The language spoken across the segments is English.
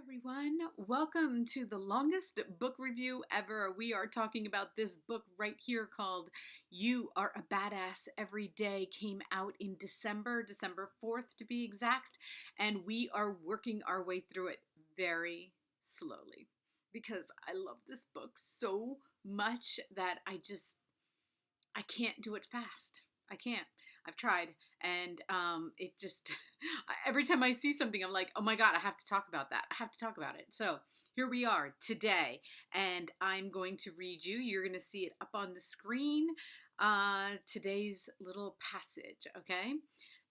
Everyone. Welcome to the longest book review ever. We are talking about this book right here called You Are a Badass Every Day. Came out in December 4th to be exact, and we are working our way through it very slowly because I love this book so much that I can't do it fast. I can't. I've tried, and it just every time I see something, I'm like, oh my god, I have to talk about that. I have to talk about it. So here we are today, and I'm going to read you. You're going to see it up on the screen. Today's little passage. Okay.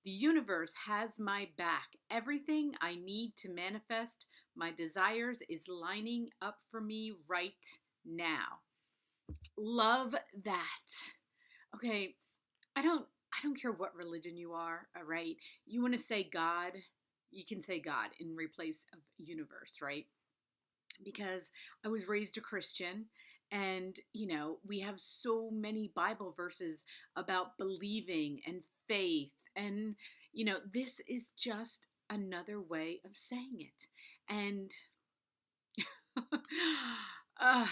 The universe has my back. Everything I need to manifest my desires is lining up for me right now. Love that. Okay, I don't care what religion you are, all right? You want to say God, you can say God in replace of universe, right? Because I was raised a Christian, and we have so many Bible verses about believing and faith, and this is just another way of saying it. And uh,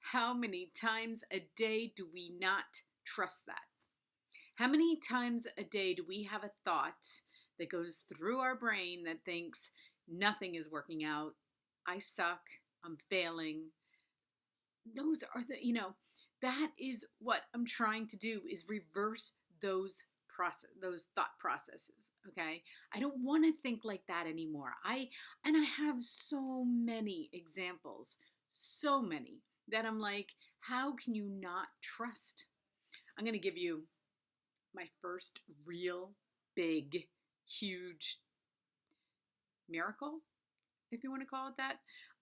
how many times a day do we not trust that? How many times a day do we have a thought that goes through our brain that thinks nothing is working out? I suck. I'm failing. Those are that is what I'm trying to do, is reverse those thought processes. Okay. I don't want to think like that anymore. And I have so many examples, so many that I'm like, how can you not trust? I'm going to give you my first real big, huge miracle, if you want to call it that.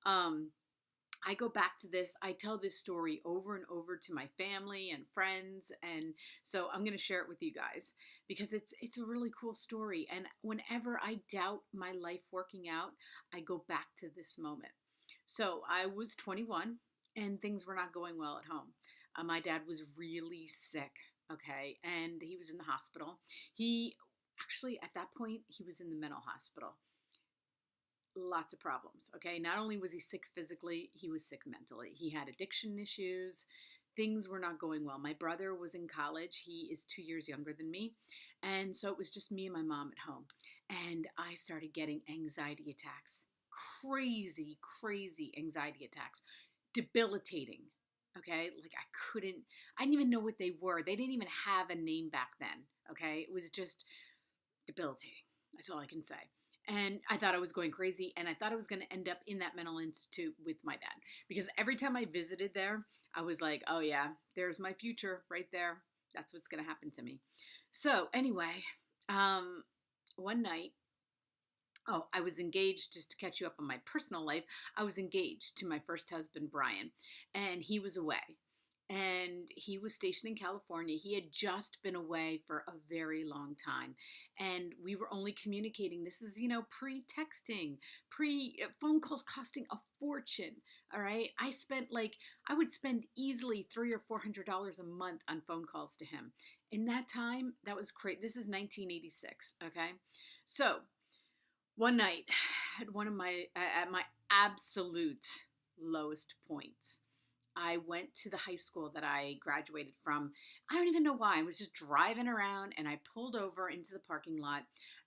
I go back to this. I tell this story over and over to my family and friends, and so I'm going to share it with you guys because it's a really cool story. And whenever I doubt my life working out, I go back to this moment. So I was 21, and things were not going well at home. My dad was really sick, okay, and he was in the hospital. He actually, at that point, he was in the mental hospital. Lots of problems, okay? Not only was he sick physically, he was sick mentally. He had addiction issues. Things were not going well. My brother was in college. He is 2 years younger than me. And so it was just me and my mom at home. And I started getting anxiety attacks. Crazy, crazy anxiety attacks. Debilitating. Okay? Like I didn't even know what they were. They didn't even have a name back then. Okay? It was just debilitating. That's all I can say. And I thought I was going crazy, and I thought I was going to end up in that mental institute with my dad. Because every time I visited there, I was like, oh yeah, there's my future right there. That's what's going to happen to me. So anyway, one night, oh, I was engaged, just to catch you up on my personal life. I was engaged to my first husband, Brian, and he was away. And he was stationed in California. He had just been away for a very long time. And we were only communicating. This is, pre-texting, phone calls costing a fortune. All right. I would spend easily $300 or $400 a month on phone calls to him. In that time, that was great. This is 1986. Okay. So one night, at my absolute lowest points, I went to the high school that I graduated from. I don't even know why. I was just driving around, and I pulled over into the parking lot,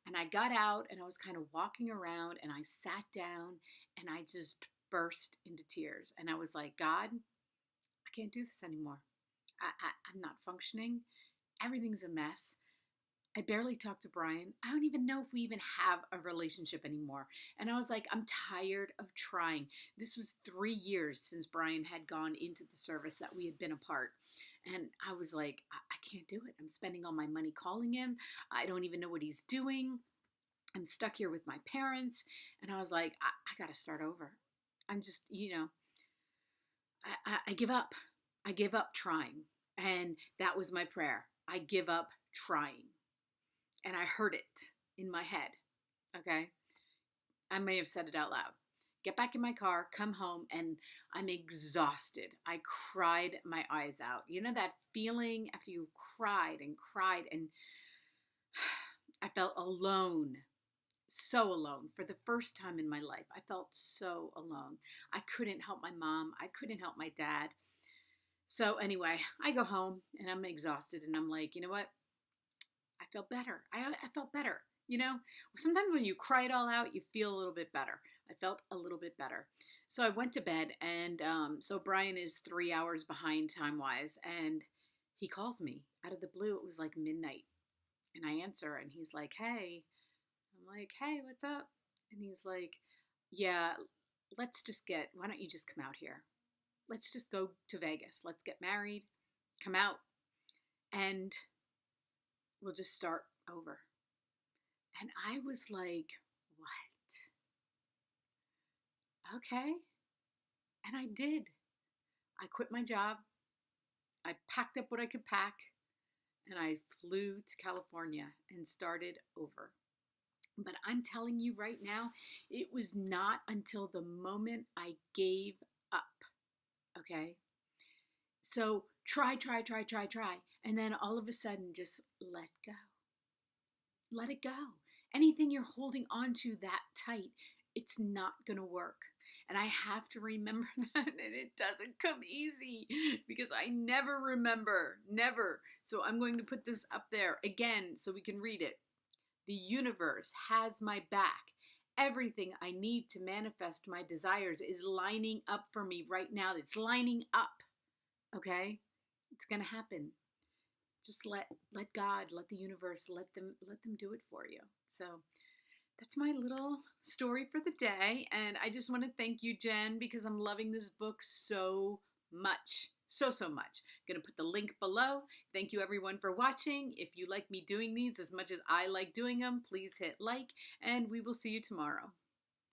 and I got out, and I was kind of walking around, and I sat down, and I just burst into tears. And I was like, God, I can't do this anymore. I'm not functioning. Everything's a mess. I barely talk to Brian. I don't even know if we even have a relationship anymore. And I was like, I'm tired of trying. This was 3 years since Brian had gone into the service that we had been apart. And I was like, I can't do it. I'm spending all my money calling him. I don't even know what he's doing. I'm stuck here with my parents. And I was like, I got to start over. I'm just, I give up. I give up trying. And that was my prayer. I give up trying. And I heard it in my head. Okay. I may have said it out loud. Get back in my car, come home, and I'm exhausted. I cried my eyes out. You know that feeling after you cried, and I felt alone. so alone for the first time in my life. I felt so alone. I couldn't help my mom. I couldn't help my dad. So anyway, I go home and I'm exhausted and I'm like, you know what? I felt better. I felt better. You know, sometimes when you cry it all out, you feel a little bit better. I felt a little bit better. So I went to bed, and so Brian is 3 hours behind time wise, and he calls me out of the blue. It was like midnight, and I answer, and he's like, "Hey." I'm like, "Hey, what's up?" And he's like, "Yeah, why don't you just come out here? Let's just go to Vegas. Let's get married, come out, and we'll just start over." And I was like, "What? Okay." And I did. I quit my job. I packed up what I could pack and I flew to California and started over. But I'm telling you right now, it was not until the moment I gave up. Okay. So try. And then all of a sudden, just let go. Let it go. Anything you're holding on to that tight, it's not going to work. And I have to remember that, and it doesn't come easy because I never remember, never. So I'm going to put this up there again so we can read it. The universe has my back. Everything I need to manifest my desires is lining up for me right now. It's lining up. Okay? It's going to happen. Just let God, let the universe, let them do it for you. So that's my little story for the day. And I just want to thank you, Jen, because I'm loving this book so much. So much. I'm going to put the link below. Thank you, everyone, for watching. If you like me doing these as much as I like doing them, please hit like, and we will see you tomorrow.